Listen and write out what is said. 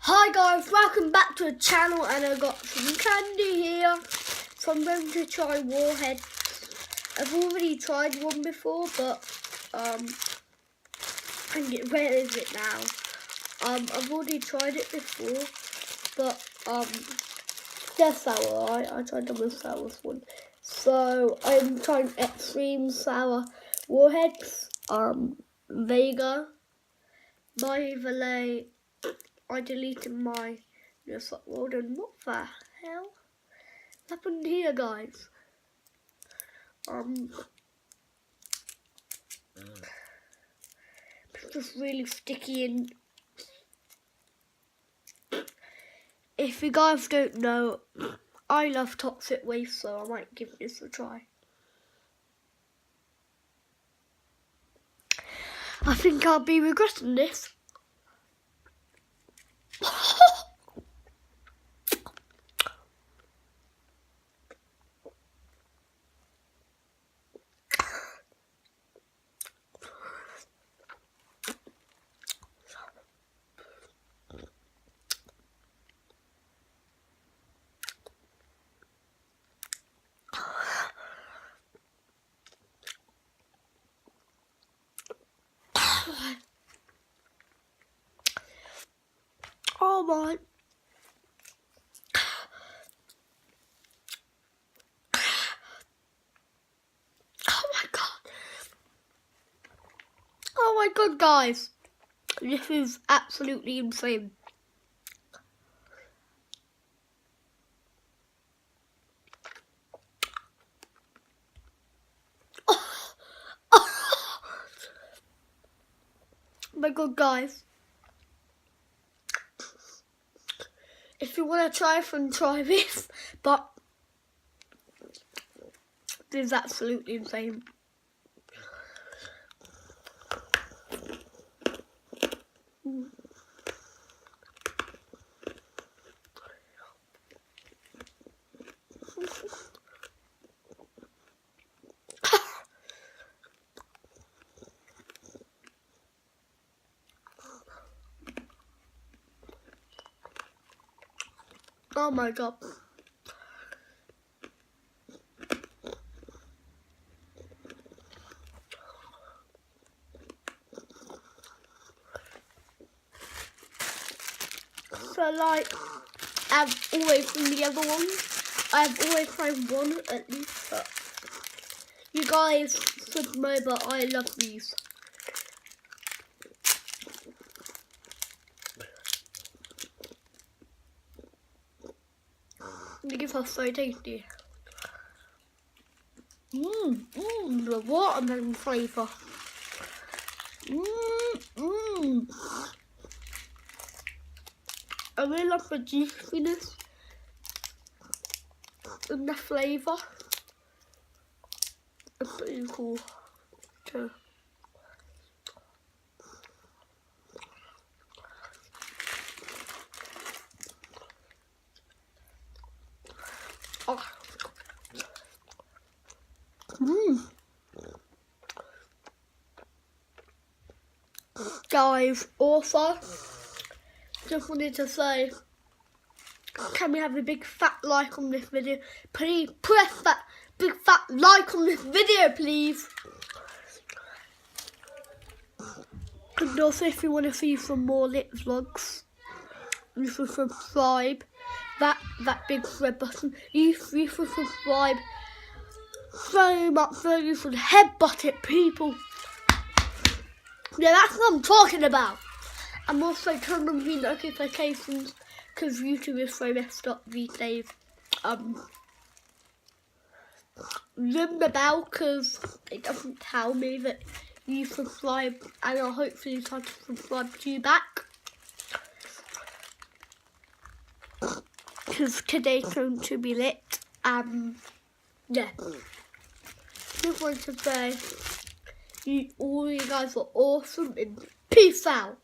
Hi guys, welcome back to the channel, and I got some candy here. So I'm going to try Warheads. I've already tried one before, but where is it now? I've already tried it before, but they're sour. I tried them with sour one. So I'm trying extreme sour Warheads. Vega, my Valet. I deleted my just upload, and what the hell happened here, guys? It's just really sticky, and if you guys don't know, I love toxic waste, so I might give this a try. I think I'll be regretting this. Oh my. Oh my god, guys. This is absolutely insane. Oh my god, guys. If you want to try this, but this is absolutely insane. Oh my god. So like, I've always from the other ones, I've always tried one at least, but you guys should know, but I love these. These are so tasty. The watermelon flavour. I really love the juiciness and the flavour. It's pretty cool too. Guys, also, just wanted to say, can we have a big fat like on this video? Please press that big fat like on this video, please. And also, if you want to see some more lit vlogs, you should subscribe. That big red button. You should subscribe so much so you should headbutt it, people. Yeah, that's what I'm talking about. I'm also turning on the notifications because YouTube is so messed up these days. Ring the bell because it doesn't tell me that you subscribe, and I'll hopefully try to subscribe to you back. Because today's going to be lit. Yeah. Just wanted to say, all you guys are awesome, and peace out.